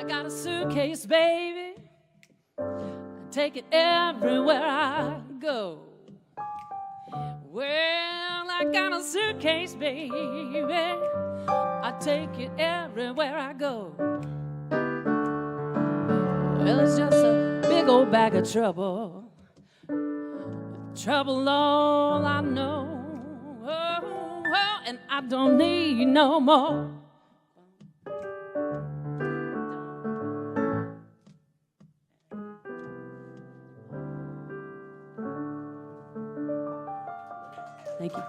I got a suitcase, baby. I take it everywhere I go. Well, I got a suitcase, baby. I take it everywhere I go. Well, it's just a big old bag of trouble. Trouble, all I know. Oh, and I don't need no more. Thank you.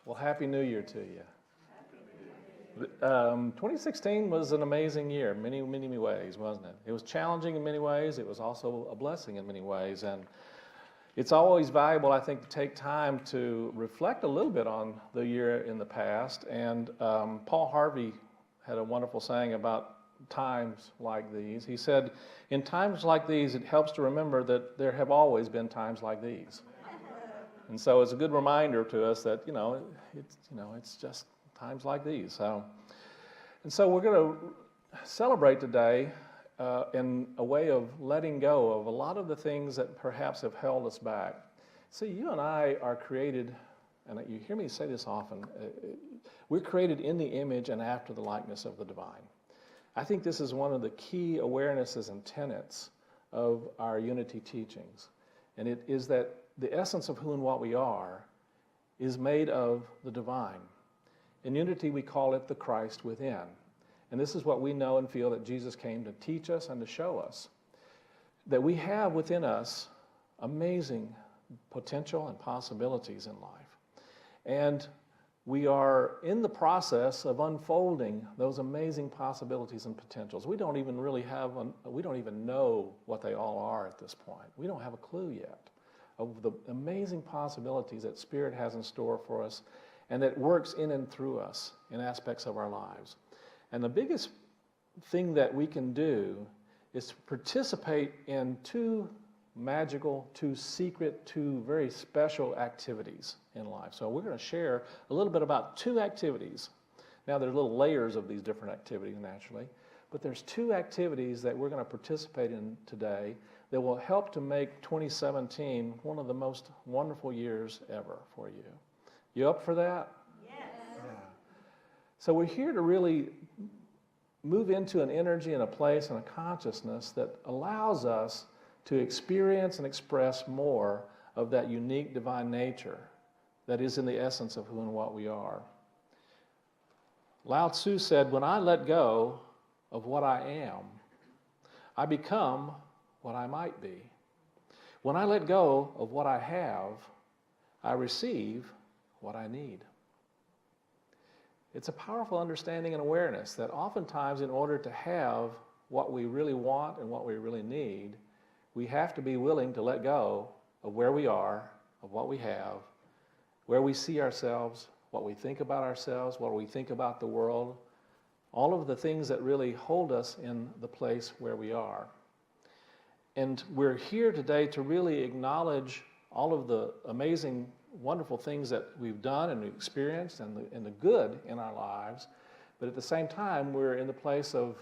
Well, Happy New Year to you. 2016 was an amazing year in many, many ways, wasn't it? It was challenging in many ways. It was also a blessing in many ways. And it's always valuable, I think, to take time to reflect a little bit on the year in the past. And Paul Harvey had a wonderful saying about times like these. He said, in times like these, it helps to remember that there have always been times like these. And so it's a good reminder to us that, it's just times like these. And so we're going to celebrate today in a way of letting go of a lot of the things that perhaps have held us back. See, you and I are created, and you hear me say this often, we're created in the image and after the likeness of the divine. I think this is one of the key awarenesses and tenets of our unity teachings. And it is that the essence of who and what we are is made of the divine. In unity, we call it the Christ within. And this is what we know and feel that Jesus came to teach us and to show us. That we have within us amazing potential and possibilities in life. And we are in the process of unfolding those amazing possibilities and potentials. We don't even know what they all are at this point. We don't have a clue yet of the amazing possibilities that Spirit has in store for us and that works in and through us in aspects of our lives. And the biggest thing that we can do is to participate in two magical, two secret, two very special activities in life. So we're going to share a little bit about two activities. Now there's little layers of these different activities naturally, but there's two activities that we're going to participate in today that will help to make 2017 one of the most wonderful years ever for you. You up for that? Yes. Yeah. So we're here to really move into an energy and a place and a consciousness that allows us to experience and express more of that unique divine nature that is in the essence of who and what we are. Lao Tzu said, when I let go of what I am, I become what I might be. When I let go of what I have, I receive what I need. It's a powerful understanding and awareness that oftentimes in order to have what we really want and what we really need, we have to be willing to let go of where we are, of what we have, where we see ourselves, what we think about ourselves, what we think about the world, all of the things that really hold us in the place where we are. And we're here today to really acknowledge all of the amazing, wonderful things that we've done and experienced and the good in our lives. But at the same time, we're in the place of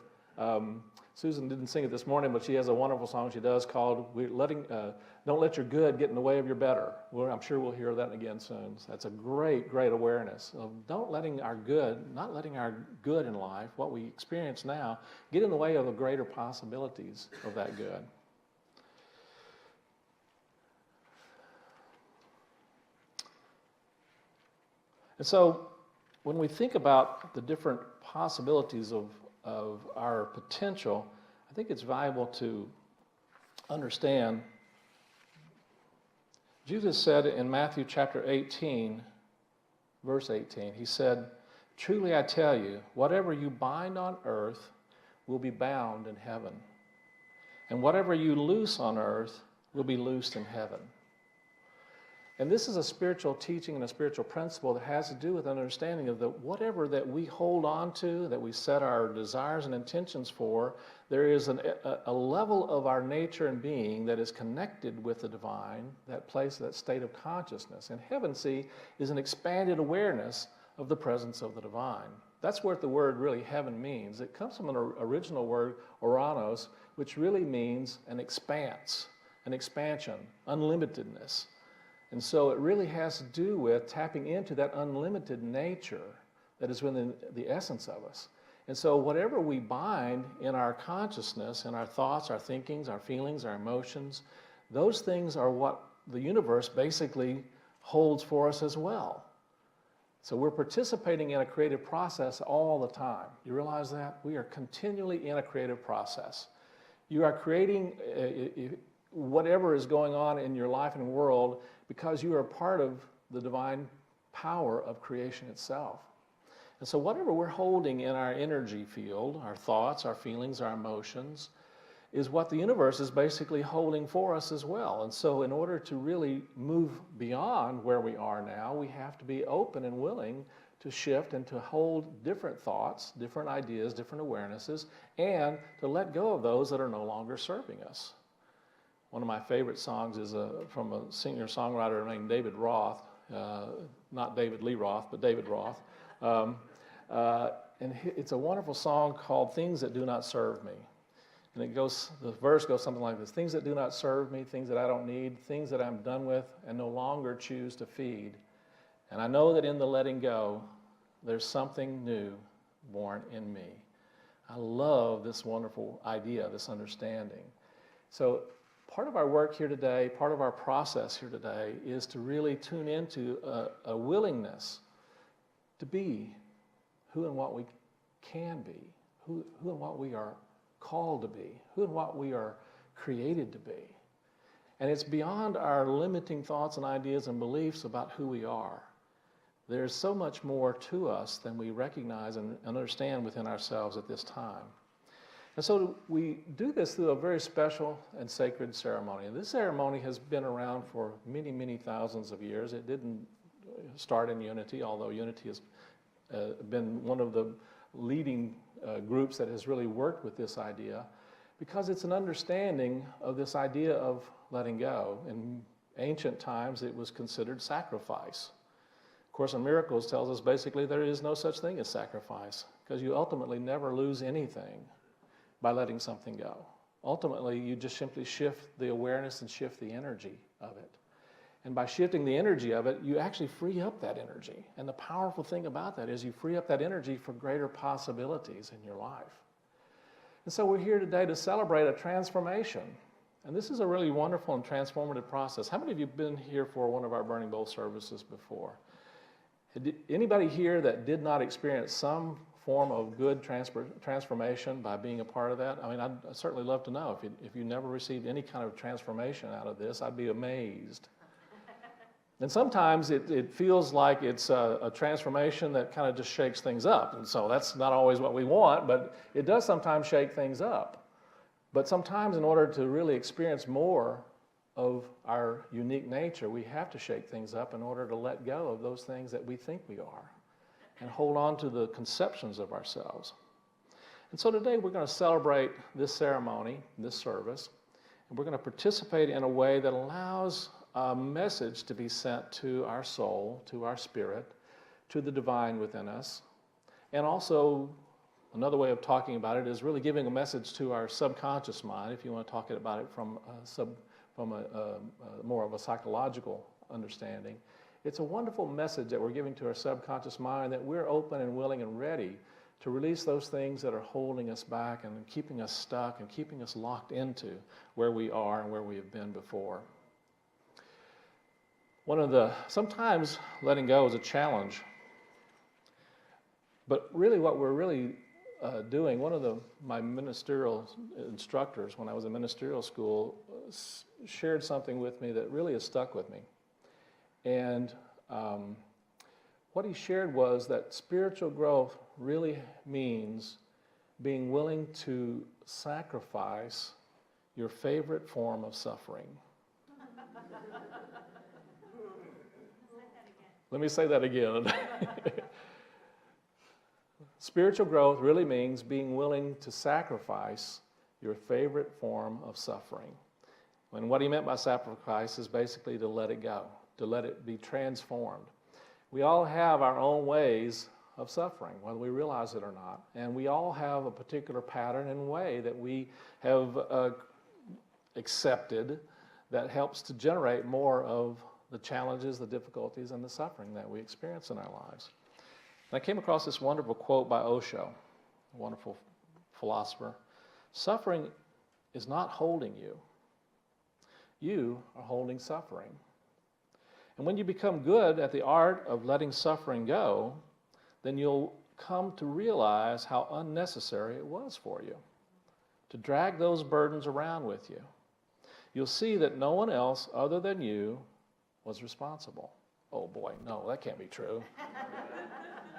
Susan didn't sing it this morning, but she has a wonderful song she does called Don't Let Your Good Get in the Way of Your Better. Well, I'm sure we'll hear that again soon. So that's a great, great awareness of not letting our good in life, what we experience now, get in the way of the greater possibilities of that good. And so when we think about the different possibilities of our potential, I think it's valuable to understand. Jesus said in Matthew chapter 18, verse 18, he said, truly I tell you, whatever you bind on earth will be bound in heaven, and whatever you loose on earth will be loosed in heaven. And this is a spiritual teaching and a spiritual principle that has to do with understanding of that whatever that we hold on to, that we set our desires and intentions for, there is a level of our nature and being that is connected with the divine, that place, that state of consciousness. And heaven, see, is an expanded awareness of the presence of the divine. That's what the word really heaven means. It comes from an original word, oranos, which really means an expanse, an expansion, unlimitedness. And so it really has to do with tapping into that unlimited nature that is within the essence of us. And so whatever we bind in our consciousness, in our thoughts, our thinkings, our feelings, our emotions, those things are what the universe basically holds for us as well. So we're participating in a creative process all the time. You realize that? We are continually in a creative process. You are creating whatever is going on in your life and world because you are part of the divine power of creation itself. And so whatever we're holding in our energy field, our thoughts, our feelings, our emotions, is what the universe is basically holding for us as well. And so in order to really move beyond where we are now, we have to be open and willing to shift and to hold different thoughts, different ideas, different awarenesses, and to let go of those that are no longer serving us. One of my favorite songs is from a singer-songwriter named David Roth, not David Lee Roth, but David Roth. And it's a wonderful song called Things That Do Not Serve Me. And the verse goes something like this: things that do not serve me, things that I don't need, things that I'm done with and no longer choose to feed. And I know that in the letting go, there's something new born in me. I love this wonderful idea, this understanding. So part of our work here today, part of our process here today is to really tune into a willingness to be who and what we can be, who and what we are called to be, who and what we are created to be. And it's beyond our limiting thoughts and ideas and beliefs about who we are. There's so much more to us than we recognize and understand within ourselves at this time. And so we do this through a very special and sacred ceremony. And this ceremony has been around for many, many thousands of years. It didn't start in Unity, although Unity has been one of the leading groups that has really worked with this idea, because it's an understanding of this idea of letting go. In ancient times, it was considered sacrifice. Of Course in Miracles tells us basically there is no such thing as sacrifice, because you ultimately never lose anything by letting something go. Ultimately, you just simply shift the awareness and shift the energy of it. And by shifting the energy of it, you actually free up that energy. And the powerful thing about that is you free up that energy for greater possibilities in your life. And so we're here today to celebrate a transformation. And this is a really wonderful and transformative process. How many of you have been here for one of our Burning Bowl services before? Anybody here that did not experience some form of good transformation by being a part of that? I mean, I'd certainly love to know. If you never received any kind of transformation out of this, I'd be amazed. And sometimes it feels like it's a transformation that kind of just shakes things up. And so that's not always what we want, but it does sometimes shake things up. But sometimes in order to really experience more of our unique nature, we have to shake things up in order to let go of those things that we think we are and hold on to the conceptions of ourselves. And so today we're going to celebrate this ceremony, this service, and we're going to participate in a way that allows a message to be sent to our soul, to our spirit, to the divine within us. And also, another way of talking about it is really giving a message to our subconscious mind, if you want to talk about it from more of a psychological understanding. It's a wonderful message that we're giving to our subconscious mind, that we're open and willing and ready to release those things that are holding us back and keeping us stuck and keeping us locked into where we are and where we have been before. Sometimes letting go is a challenge, but really what we're really doing, one of my ministerial instructors when I was in ministerial school shared something with me that really has stuck with me. And what he shared was that spiritual growth really means being willing to sacrifice your favorite form of suffering. Let me say that again. Spiritual growth really means being willing to sacrifice your favorite form of suffering. And what he meant by sacrifice is basically to let it go, to let it be transformed. We all have our own ways of suffering, whether we realize it or not. And we all have a particular pattern and way that we have accepted that helps to generate more of the challenges, the difficulties, and the suffering that we experience in our lives. And I came across this wonderful quote by Osho, a wonderful philosopher. Suffering is not holding you. You are holding suffering. And when you become good at the art of letting suffering go, then you'll come to realize how unnecessary it was for you to drag those burdens around with you. You'll see that no one else other than you was responsible. Oh boy, no, that can't be true.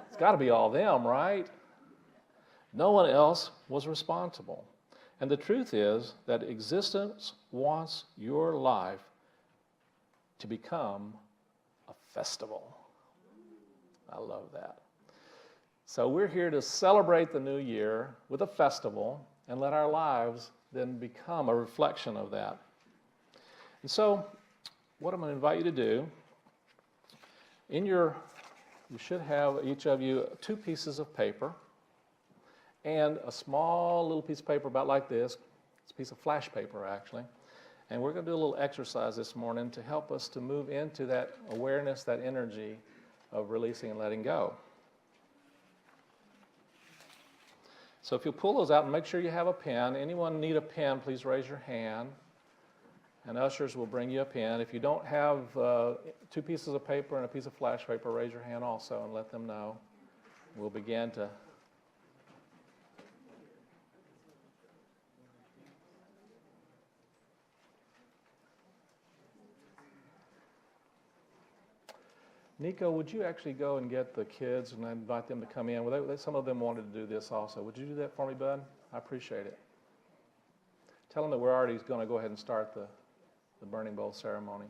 It's got to be all them, right? No one else was responsible. And the truth is that existence wants your life to become a festival. I love that. So we're here to celebrate the new year with a festival and let our lives then become a reflection of that. And so what I'm going to invite you to do, you should have, each of you, 2 pieces of paper and a small little piece of paper about like this. It's a piece of flash paper, actually. And we're going to do a little exercise this morning to help us to move into that awareness, that energy of releasing and letting go. So if you'll pull those out and make sure you have a pen. Anyone need a pen, please raise your hand. And ushers will bring you a pen. If you don't have 2 pieces of paper and a piece of flash paper, raise your hand also and let them know. We'll begin to... Nico, would you actually go and get the kids and invite them to come in? Some of them wanted to do this also. Would you do that for me, bud? I appreciate it. Tell them that we're already going to go ahead and start the burning bowl ceremony.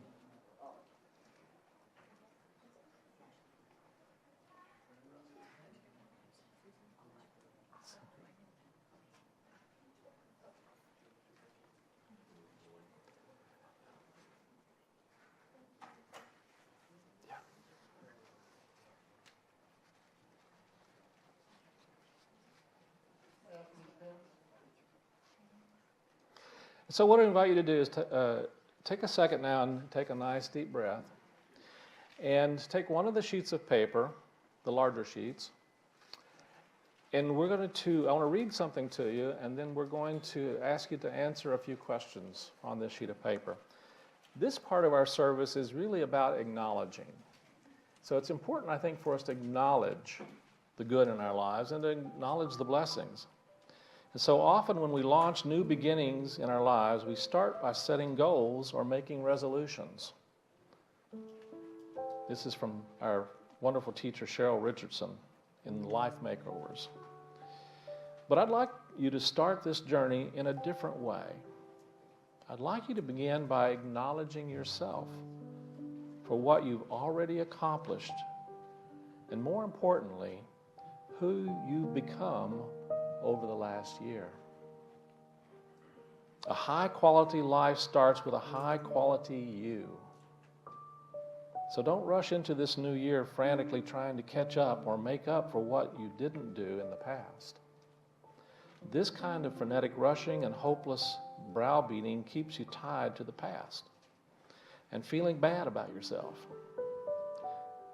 So what I invite you to do is take a second now and take a nice deep breath. And take one of the sheets of paper, the larger sheets, and I want to read something to you, and then we're going to ask you to answer a few questions on this sheet of paper. This part of our service is really about acknowledging. So it's important, I think, for us to acknowledge the good in our lives and to acknowledge the blessings. And so often when we launch new beginnings in our lives, we start by setting goals or making resolutions. This is from our wonderful teacher, Cheryl Richardson, in Life Makeovers. But I'd like you to start this journey in a different way. I'd like you to begin by acknowledging yourself for what you've already accomplished, and more importantly, who you've become over the last year. A high-quality life starts with a high-quality you. So don't rush into this new year frantically trying to catch up or make up for what you didn't do in the past. This kind of frenetic rushing and hopeless browbeating keeps you tied to the past and feeling bad about yourself.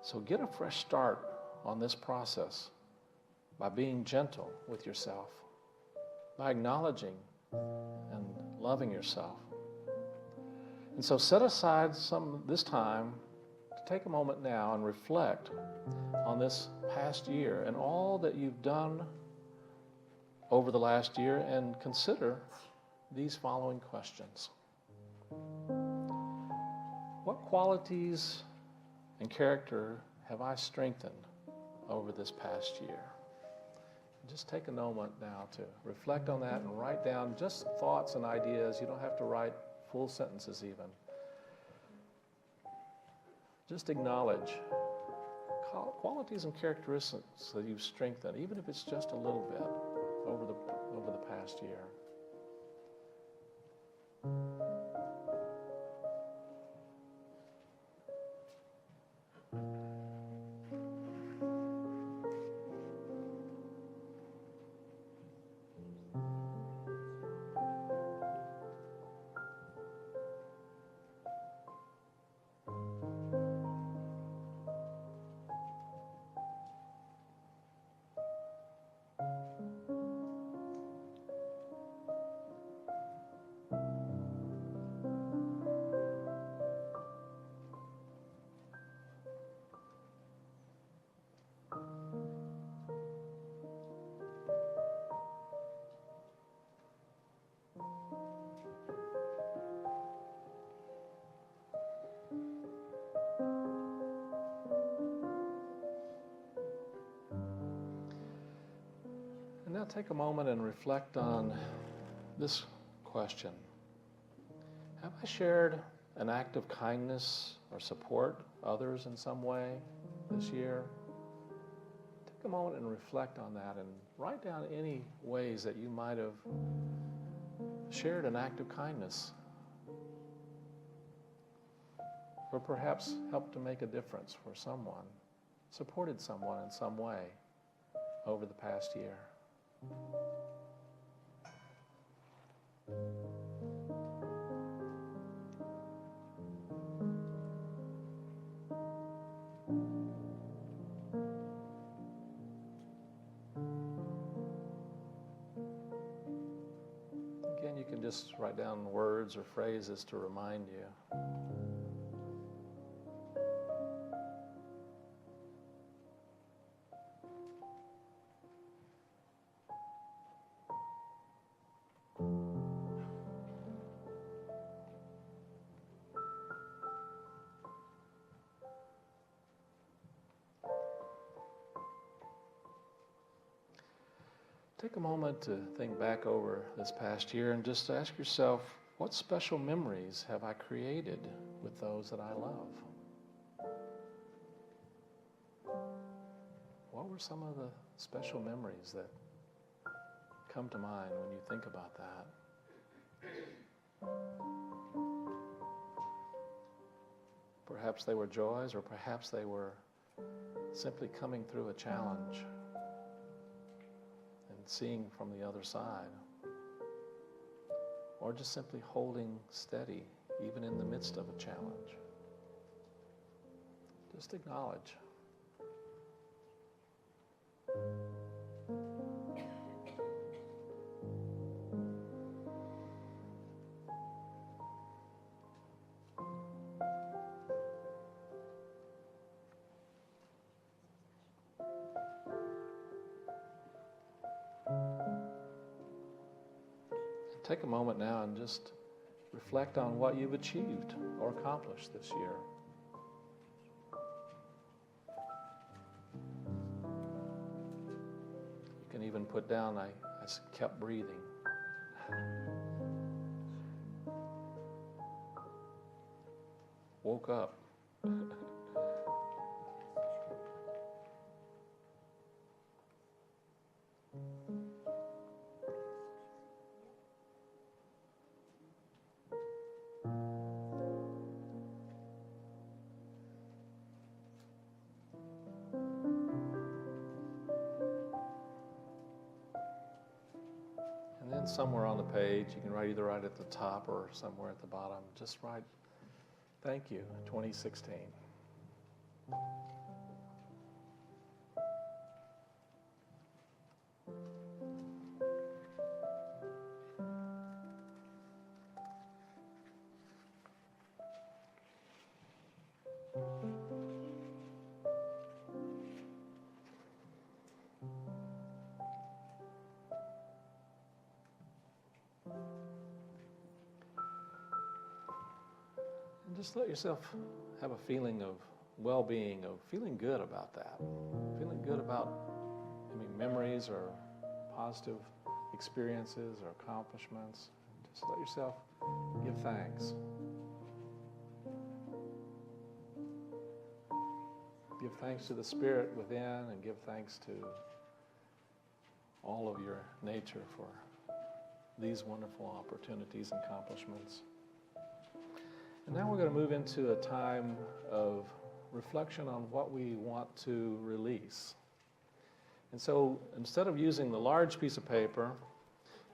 So get a fresh start on this process by being gentle with yourself, by acknowledging and loving yourself. And so set aside this time to take a moment now and reflect on this past year and all that you've done over the last year, and consider these following questions. What qualities and character have I strengthened over this past year? Just take a moment now to reflect on that and write down just thoughts and ideas. You don't have to write full sentences even. Just acknowledge qualities and characteristics that you've strengthened, even if it's just a little bit, over the past year. And now take a moment and reflect on this question. Have I shared an act of kindness or support others in some way this year? Take a moment and reflect on that and write down any ways that you might have shared an act of kindness, or perhaps helped to make a difference for someone, supported someone in some way over the past year. Again, you can just write down words or phrases to remind you. Take a moment to think back over this past year and just ask yourself, what special memories have I created with those that I love? What were some of the special memories that come to mind when you think about that? Perhaps they were joys, or perhaps they were simply coming through a challenge and seeing from the other side, or just simply holding steady even in the midst of a challenge. Just acknowledge. Take a moment now and just reflect on what you've achieved or accomplished this year. You can even put down, I kept breathing. Woke up. And then somewhere on the page, you can write either right at the top or somewhere at the bottom, just write, thank you, 2016. And just let yourself have a feeling of well-being, of feeling good about that. Feeling good about memories or positive experiences or accomplishments. Just let yourself give thanks. Give thanks to the Spirit within, and give thanks to all of your nature for these wonderful opportunities and accomplishments. And now we're going to move into a time of reflection on what we want to release. And so instead of using the large piece of paper,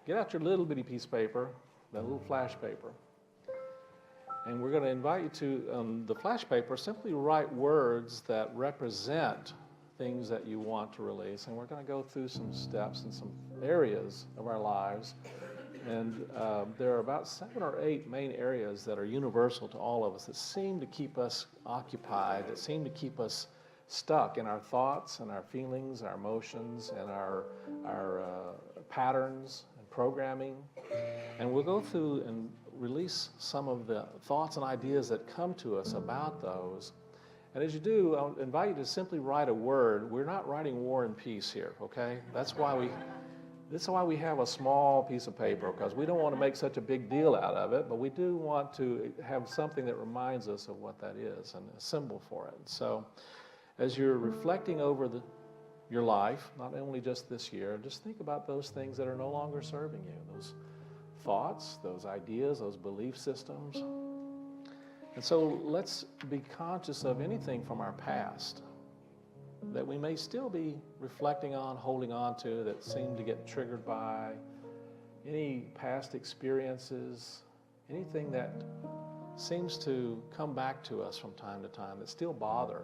get out your little bitty piece of paper, that little flash paper. And we're going to invite you to, the flash paper, simply write words that represent things that you want to release. And we're going to go through some steps and some areas of our lives. And there are about 7 or 8 main areas that are universal to all of us, that seem to keep us occupied, that seem to keep us stuck in our thoughts and our feelings, our emotions, and our patterns and programming. And we'll go through and release some of the thoughts and ideas that come to us about those. And as you do, I'll invite you to simply write a word. We're not writing War and Peace here, okay? That's why we have a small piece of paper, because we don't want to make such a big deal out of it, but we do want to have something that reminds us of what that is and a symbol for it. So as you're reflecting over your life, not only just this year, just think about those things that are no longer serving you, those thoughts, those ideas, those belief systems. And so let's be conscious of anything from our past that we may still be reflecting on, holding on to, that seem to get triggered by any past experiences, anything that seems to come back to us from time to time, that still bother,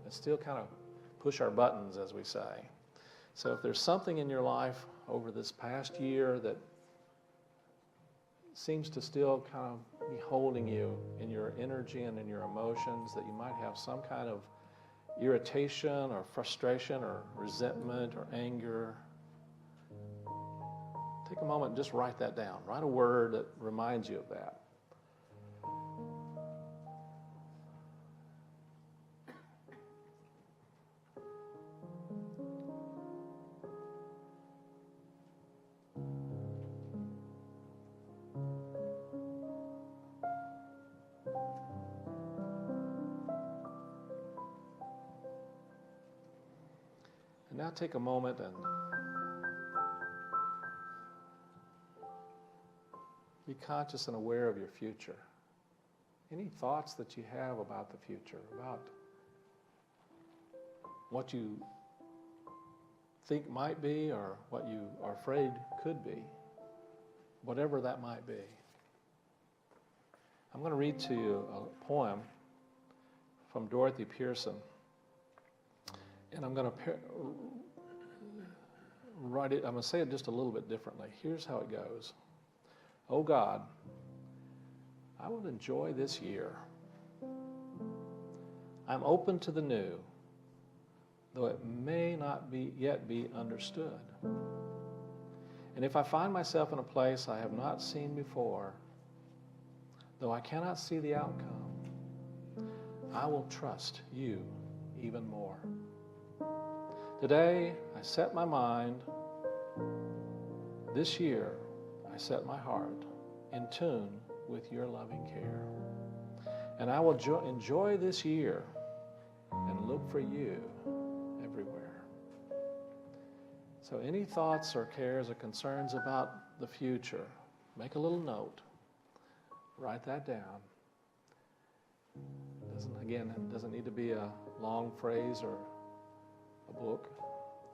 that still kind of push our buttons, as we say. So if there's something in your life over this past year that seems to still kind of be holding you in your energy and in your emotions, that you might have some kind of irritation or frustration or resentment or anger, take a moment and just write that down. Write a word that reminds you of that. Now take a moment and be conscious and aware of your future. Any thoughts that you have about the future, about what you think might be or what you are afraid could be, whatever that might be. I'm going to read to you a poem from Dorothy Pearson. And I'm going to write it, I'm going to say it just a little bit differently. Here's how it goes. Oh God, I will enjoy this year. I'm open to the new, though it may not yet be understood. And if I find myself in a place I have not seen before, though I cannot see the outcome, I will trust you even more. Today, I set my mind. This year, I set my heart in tune with your loving care. And I will enjoy this year and look for you everywhere. So any thoughts or cares or concerns about the future, make a little note. Write that down. It doesn't need to be a long phrase or a book,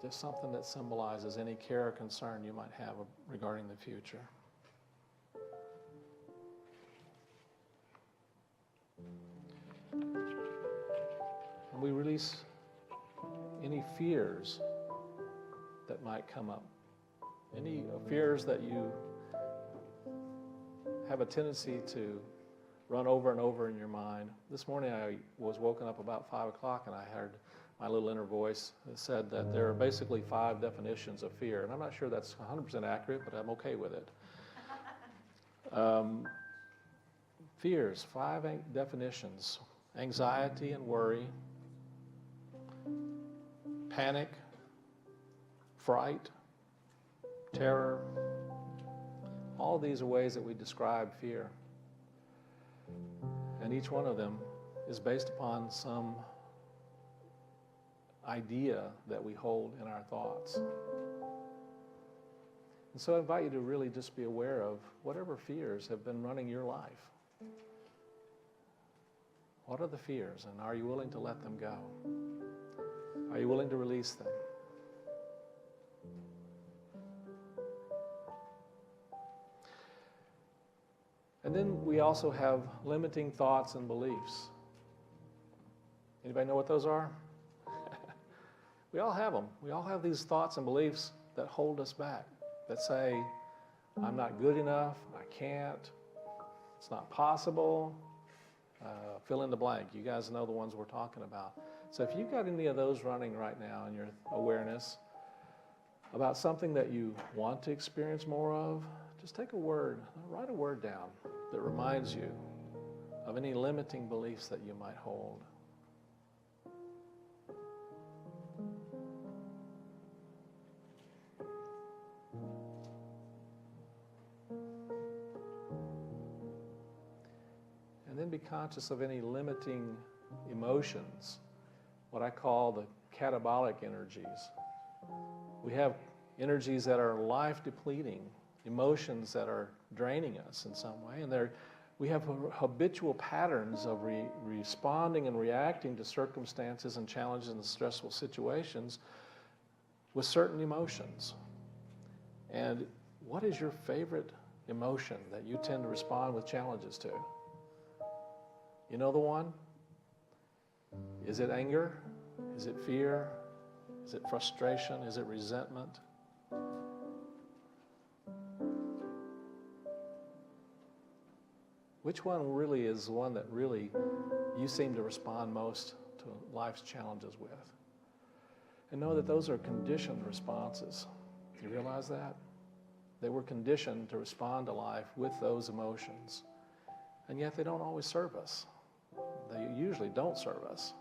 just something that symbolizes any care or concern you might have regarding the future. And we release any fears that might come up, any fears that you have a tendency to run over and over in your mind. This morning I was woken up about 5 o'clock and I heard my little inner voice that said that there are basically 5 definitions of fear. And I'm not sure that's 100% accurate, but I'm okay with it. Fears, 5 definitions: anxiety and worry, panic, fright, terror. All of these are ways that we describe fear. And each one of them is based upon some idea that we hold in our thoughts. And so I invite you to really just be aware of whatever fears have been running your life. What are the fears, and are you willing to let them go? Are you willing to release them? And then we also have limiting thoughts and beliefs. Anybody know what those are? We all have them. We all have these thoughts and beliefs that hold us back, that say, I'm not good enough, I can't, it's not possible, fill in the blank. You guys know the ones we're talking about. So if you've got any of those running right now in your awareness about something that you want to experience more of, just take a word, write a word down that reminds you of any limiting beliefs that you might hold. And then be conscious of any limiting emotions, what I call the catabolic energies. We have energies that are life-depleting, emotions that are draining us in some way, and we have habitual patterns of responding and reacting to circumstances and challenges and stressful situations with certain emotions. And what is your favorite emotion that you tend to respond with challenges to? You know the one? Is it anger? Is it fear? Is it frustration? Is it resentment? Which one really is the one that really you seem to respond most to life's challenges with? And know that those are conditioned responses. Do you realize that? They were conditioned to respond to life with those emotions. And yet they don't always serve us. They usually don't serve us.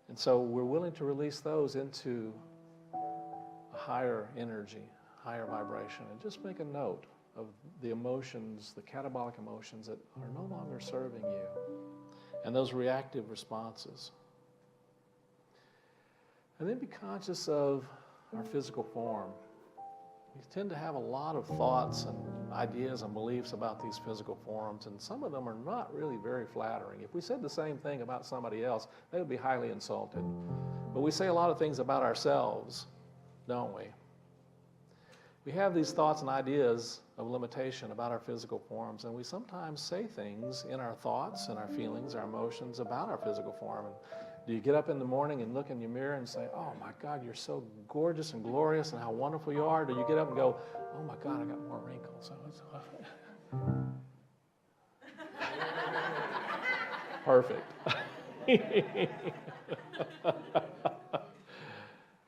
And so we're willing to release those into a higher energy, higher vibration, and just make a note of the emotions, the catabolic emotions that are no longer serving you, and those reactive responses. And then be conscious of our physical form. We tend to have a lot of thoughts and ideas and beliefs about these physical forms, and some of them are not really very flattering. If we said the same thing about somebody else, they would be highly insulted. But we say a lot of things about ourselves, don't we? We have these thoughts and ideas of limitation about our physical forms, and we sometimes say things in our thoughts and our feelings, our emotions about our physical form. And do you get up in the morning and look in your mirror and say, oh my God, you're so gorgeous and glorious and how wonderful you are? Do you get up and go, oh my God, I got more wrinkles? Perfect.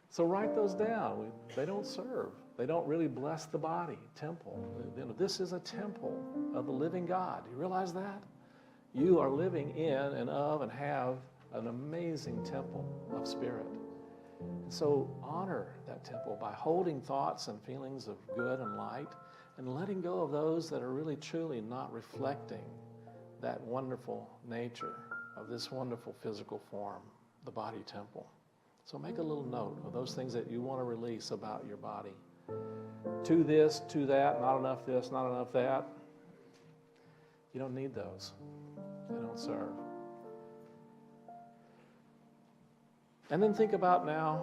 So write those down. They don't serve. They don't really bless the body, temple. This is a temple of the living God. Do you realize that? You are living in and of and have an amazing temple of spirit. And so honor that temple by holding thoughts and feelings of good and light and letting go of those that are really truly not reflecting that wonderful nature of this wonderful physical form, the body temple. So make a little note of those things that you want to release about your body. To this, to that, not enough this, not enough that. You don't need those. They don't serve. And then think about now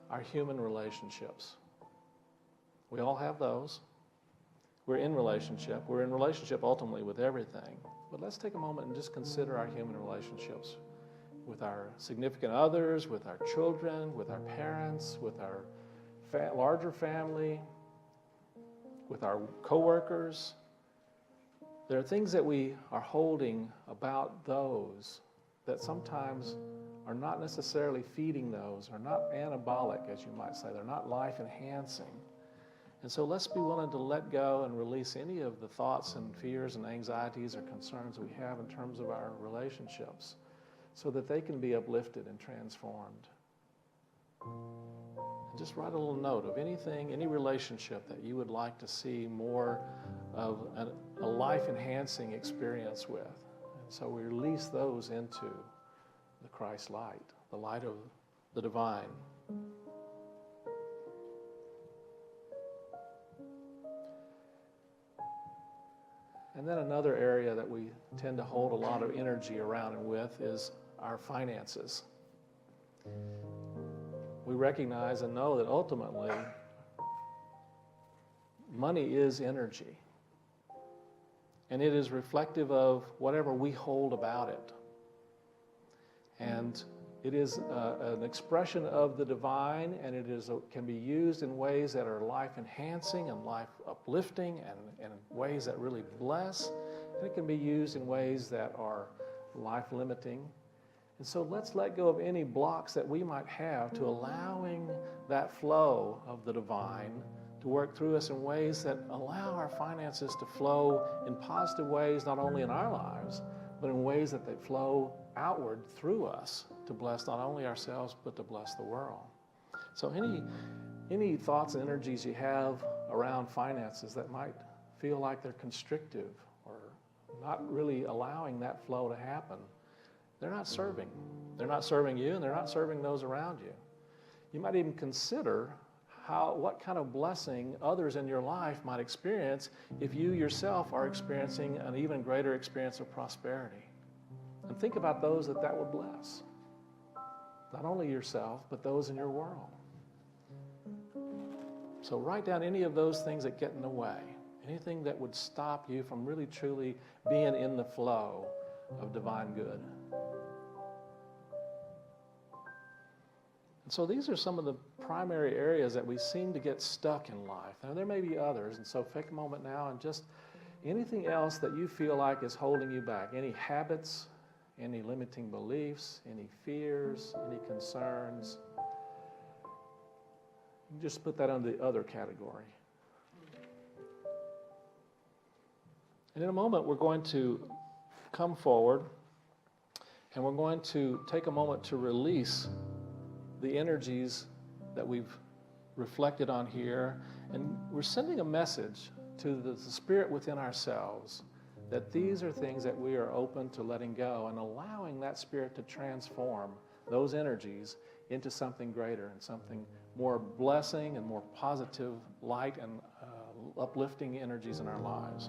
our human relationships. We all have those. We're in relationship. We're in relationship ultimately with everything. But let's take a moment and just consider our human relationships with our significant others, with our children, with our parents, with our larger family, with our coworkers. There are things that we are holding about those that sometimes are not necessarily feeding those, are not anabolic, as you might say. They're not life-enhancing. And so let's be willing to let go and release any of the thoughts and fears and anxieties or concerns we have in terms of our relationships so that they can be uplifted and transformed. And just write a little note of anything, any relationship that you would like to see more of a life-enhancing experience with. And so we release those into the Christ light, the light of the divine. And then another area that we tend to hold a lot of energy around and with is our finances. We recognize and know that ultimately money is energy. And it is reflective of whatever we hold about it. And it is an expression of the divine, and can be used in ways that are life-enhancing and life-uplifting and in ways that really bless. And it can be used in ways that are life-limiting. And so let's let go of any blocks that we might have to allowing that flow of the divine to work through us in ways that allow our finances to flow in positive ways, not only in our lives, but in ways that they flow outward through us to bless not only ourselves, but to bless the world. So any thoughts and energies you have around finances that might feel like they're constrictive or not really allowing that flow to happen, they're not serving. They're not serving you, and they're not serving those around you. You might even consider what kind of blessing others in your life might experience if you yourself are experiencing an even greater experience of prosperity. And think about those that would bless. Not only yourself, but those in your world. So write down any of those things that get in the way. Anything that would stop you from really truly being in the flow of divine good. And so these are some of the primary areas that we seem to get stuck in life. Now, there may be others, and so take a moment now and just anything else that you feel like is holding you back. Any habits, any limiting beliefs, any fears, any concerns. You just put that under the other category. And in a moment, we're going to come forward and we're going to take a moment to release the energies that we've reflected on here, and we're sending a message to the spirit within ourselves that these are things that we are open to letting go and allowing that spirit to transform those energies into something greater and something more blessing and more positive light and uplifting energies in our lives.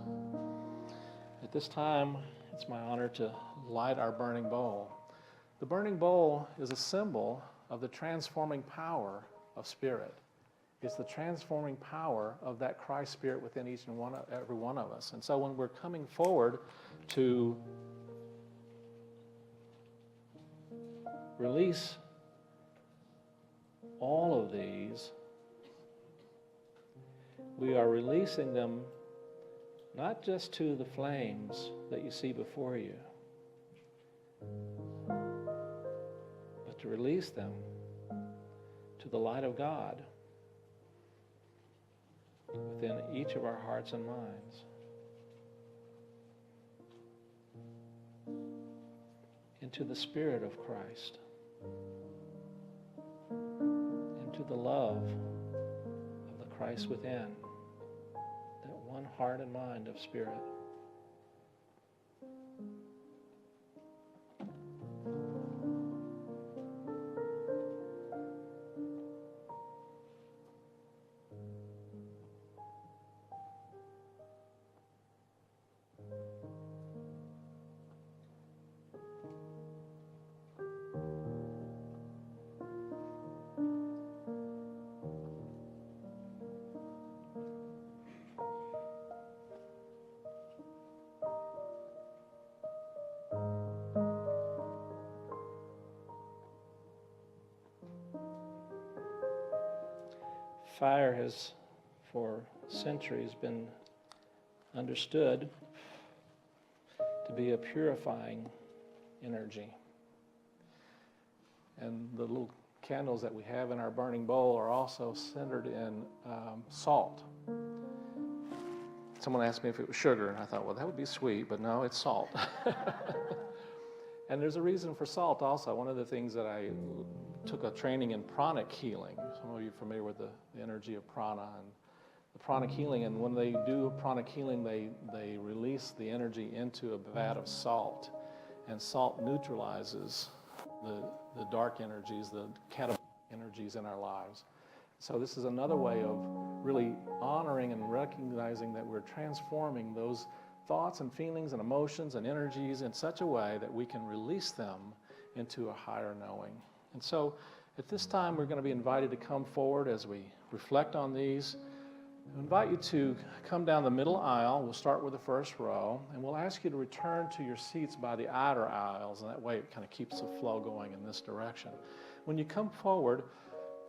At this time, it's my honor to light our burning bowl. The burning bowl is a symbol of the transforming power of spirit. It's the transforming power of that Christ spirit within each and every one of us. And so when we're coming forward to release all of these, we are releasing them not just to the flames that you see before you, but to release them to the light of God within each of our hearts and minds. Into the Spirit of Christ. Into the love of the Christ within. That one heart and mind of Spirit. Fire has, for centuries, been understood to be a purifying energy. And the little candles that we have in our burning bowl are also centered in salt. Someone asked me if it was sugar, and I thought, well, that would be sweet, but no, it's salt. And there's a reason for salt also. One of the things that I took a training in pranic healing. Some of you are familiar with the energy of prana and the pranic healing. And when they do pranic healing, they release the energy into a vat of salt. And salt neutralizes the dark energies, the catabolic energies in our lives. So this is another way of really honoring and recognizing that we're transforming those thoughts and feelings and emotions and energies in such a way that we can release them into a higher knowing. And so at this time, we're going to be invited to come forward as we reflect on these. I invite you to come down the middle aisle. We'll start with the first row, and we'll ask you to return to your seats by the outer aisles, and that way it kind of keeps the flow going in this direction. When you come forward,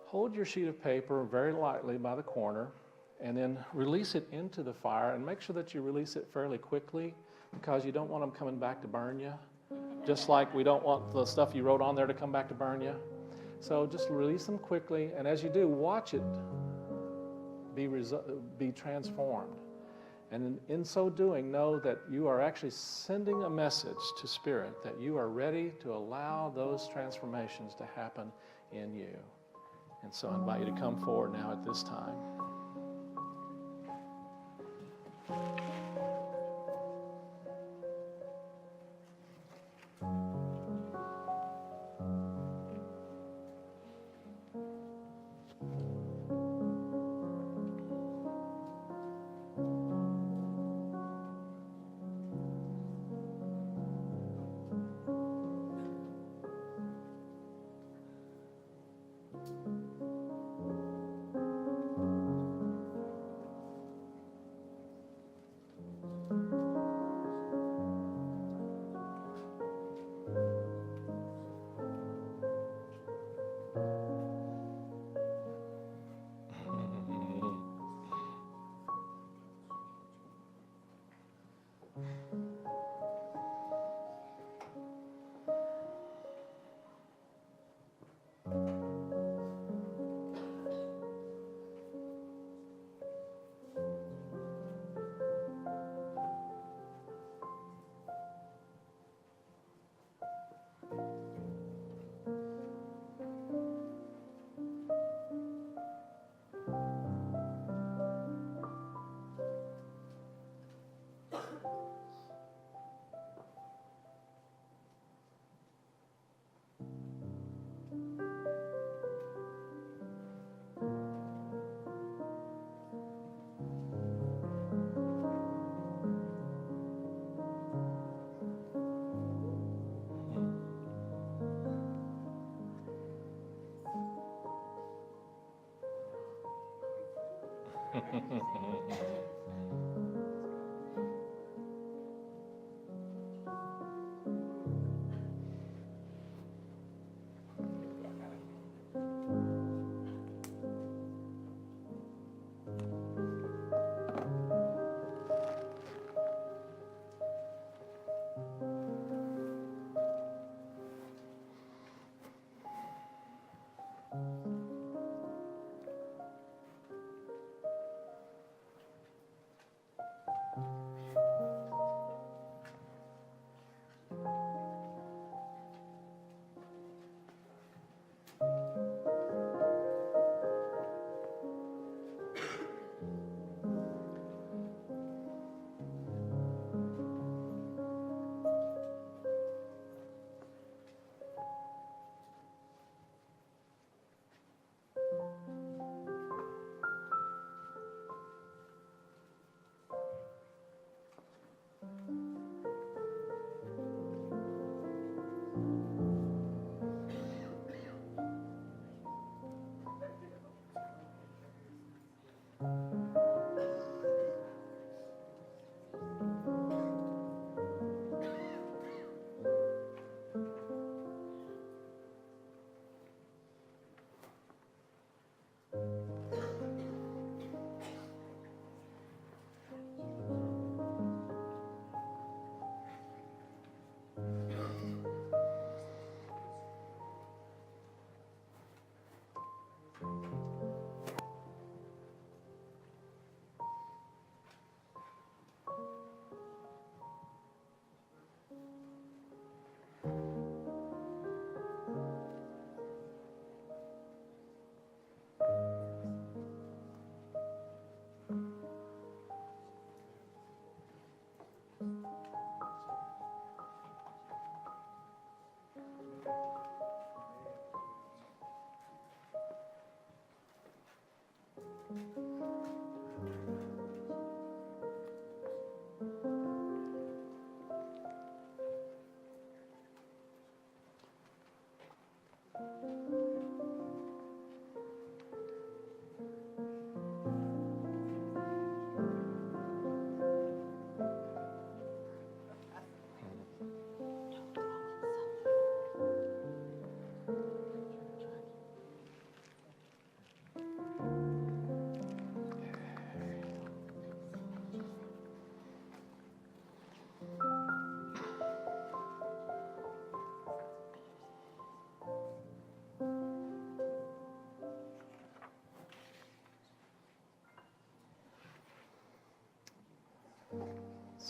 hold your sheet of paper very lightly by the corner, and then release it into the fire, and make sure that you release it fairly quickly, because you don't want them coming back to burn you, just like we don't want the stuff you wrote on there to come back to burn you. So just release them quickly, and as you do, watch it be transformed. And in so doing, know that you are actually sending a message to Spirit that you are ready to allow those transformations to happen in you. And so I invite you to come forward now at this time.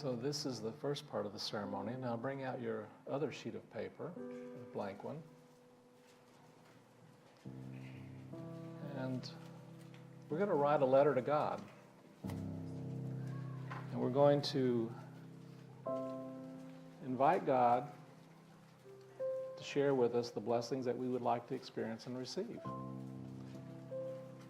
So this is the first part of the ceremony. Now bring out your other sheet of paper, a blank one. And we're going to write a letter to God. And we're going to invite God to share with us the blessings that we would like to experience and receive.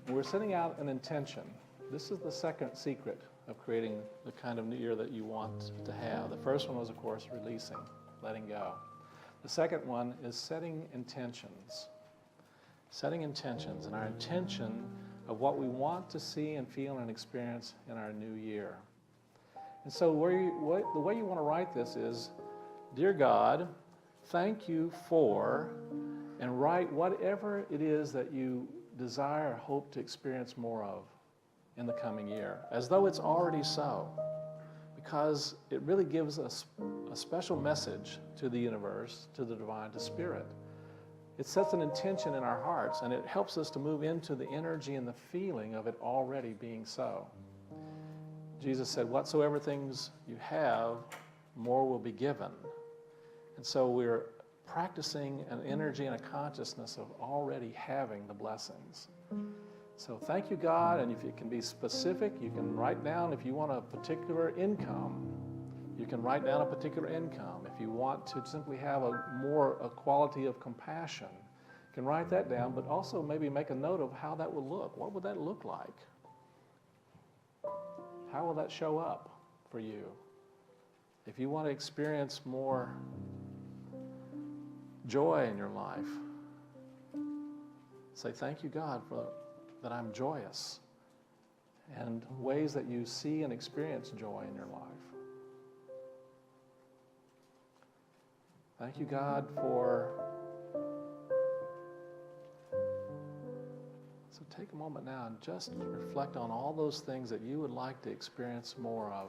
And we're setting out an intention. This is the second secret of creating the kind of new year that you want to have. The first one was, of course, releasing, letting go. The second one is setting intentions. Setting intentions, and our intention of what we want to see and feel and experience in our new year. And so the way you want to write this is, Dear God, thank you for, and write whatever it is that you desire or hope to experience more of in the coming year, as though it's already so, because it really gives us a special message to the universe, to the divine, to spirit. It sets an intention in our hearts, and it helps us to move into the energy and the feeling of it already being so. Jesus said, whatsoever things you have, more will be given. And so we're practicing an energy and a consciousness of already having the blessings. So thank you, God, and if you can be specific, you can write down, if you want a particular income, you can write down a particular income. If you want to simply have a quality of compassion, you can write that down, but also maybe make a note of how that will look. What would that look like? How will that show up for you? If you want to experience more joy in your life, say, thank you, God, for that I'm joyous, and ways that you see and experience joy in your life. Thank you, God, for... So take a moment now and just reflect on all those things that you would like to experience more of.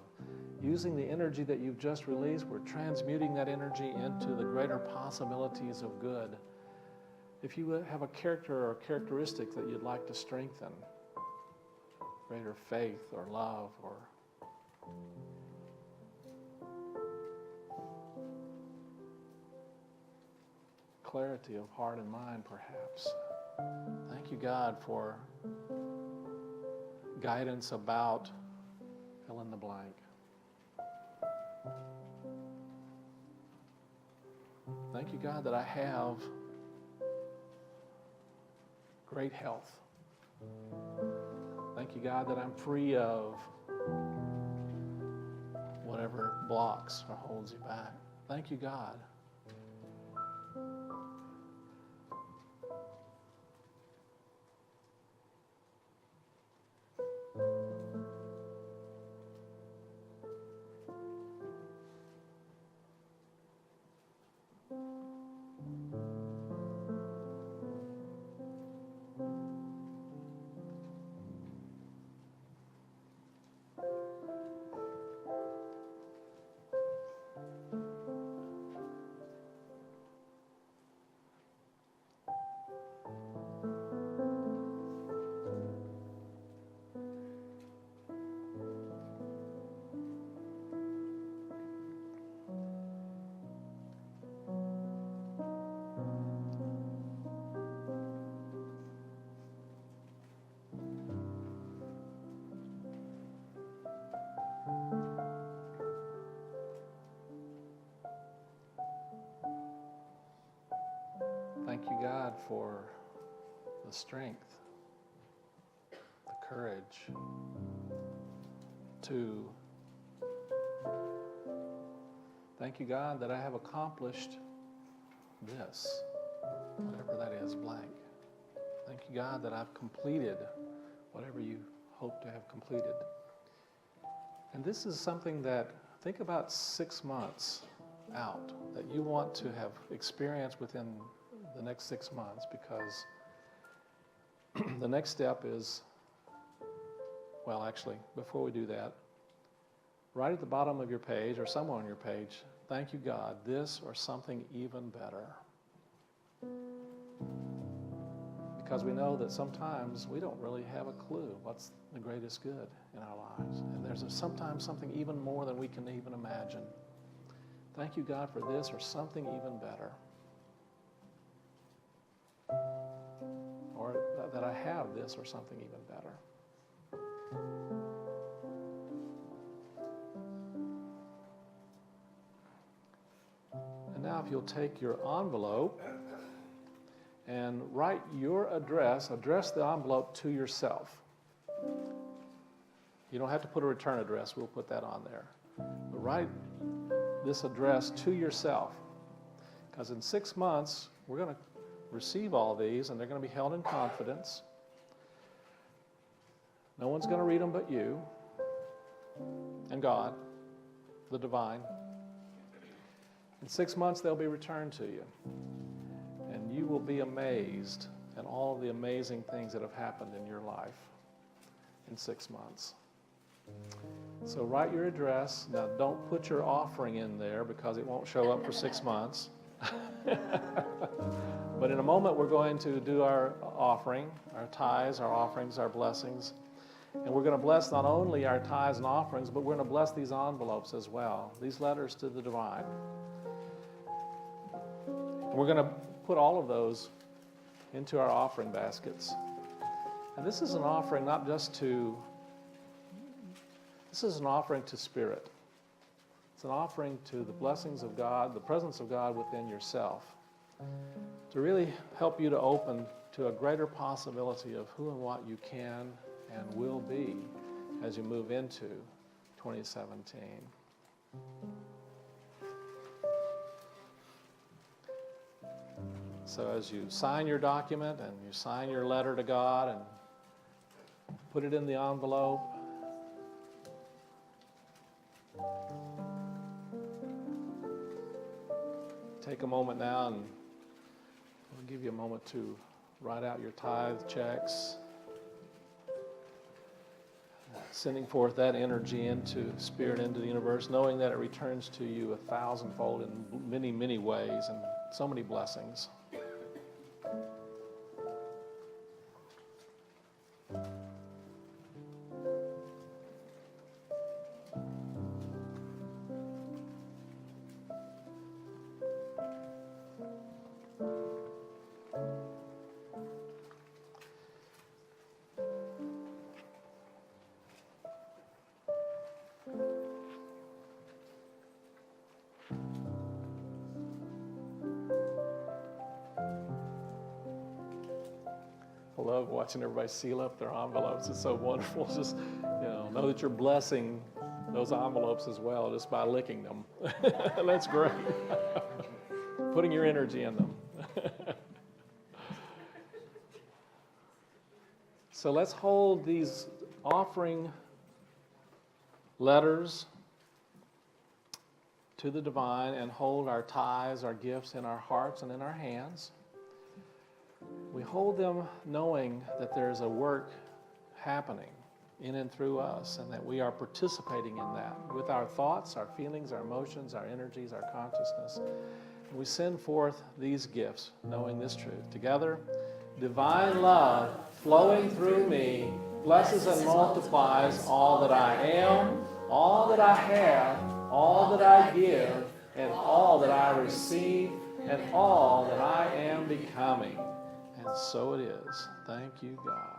Using the energy that you've just released, we're transmuting that energy into the greater possibilities of good. If you have a character or characteristic that you'd like to strengthen, greater faith or love or clarity of heart and mind, perhaps. Thank you, God, for guidance about fill in the blank. Thank you, God, that I have great health. Thank you, God, that I'm free of whatever blocks or holds you back. Thank you, God. Thank you, God, for the strength, the courage to thank you, God, that I have accomplished this, whatever that is, blank. Thank you, God, that I've completed whatever you hope to have completed. And this is something that, think about 6 months out, that you want to have experienced within the next 6 months, because the next step is, well, actually, before we do that, right at the bottom of your page or somewhere on your page, thank you, God, this or something even better. Because we know that sometimes we don't really have a clue what's the greatest good in our lives. And there's sometimes something even more than we can even imagine. Thank you, God, for this or something even better. Or that I have this or something even better. And now if you'll take your envelope and write your address the envelope to yourself. You don't have to put a return address, we'll put that on there. But write this address to yourself, because in 6 months, we're going to receive all these, and they're going to be held in confidence. No one's going to read them but you and God, the divine. In 6 months, they'll be returned to you. And you will be amazed at all the amazing things that have happened in your life in 6 months. So write your address. Now, don't put your offering in there because it won't show up for 6 months. But in a moment, we're going to do our offering, our tithes, our offerings, our blessings. And we're going to bless not only our tithes and offerings, but we're going to bless these envelopes as well, these letters to the divine. And we're going to put all of those into our offering baskets. And this is an offering not just to, this is an offering to Spirit. It's an offering to the blessings of God, the presence of God within yourself, to really help you to open to a greater possibility of who and what you can and will be as you move into 2017. So as you sign your document and you sign your letter to God and put it in the envelope, take a moment now, and we'll give you a moment to write out your tithe checks, sending forth that energy into Spirit, into the universe, knowing that it returns to you 1,000-fold in many, many ways and so many blessings. I love watching everybody seal up their envelopes. It's so wonderful. Just, know that you're blessing those envelopes as well just by licking them. That's great. Putting your energy in them. So let's hold these offering letters to the divine and hold our tithes, our gifts in our hearts and in our hands. We hold them knowing that there's a work happening in and through us, and that we are participating in that with our thoughts, our feelings, our emotions, our energies, our consciousness. And we send forth these gifts, knowing this truth. Together, divine love flowing through me blesses and multiplies all that I am, all that I have, all that I give, and all that I receive, and all that I am becoming. And so it is. Thank you, God.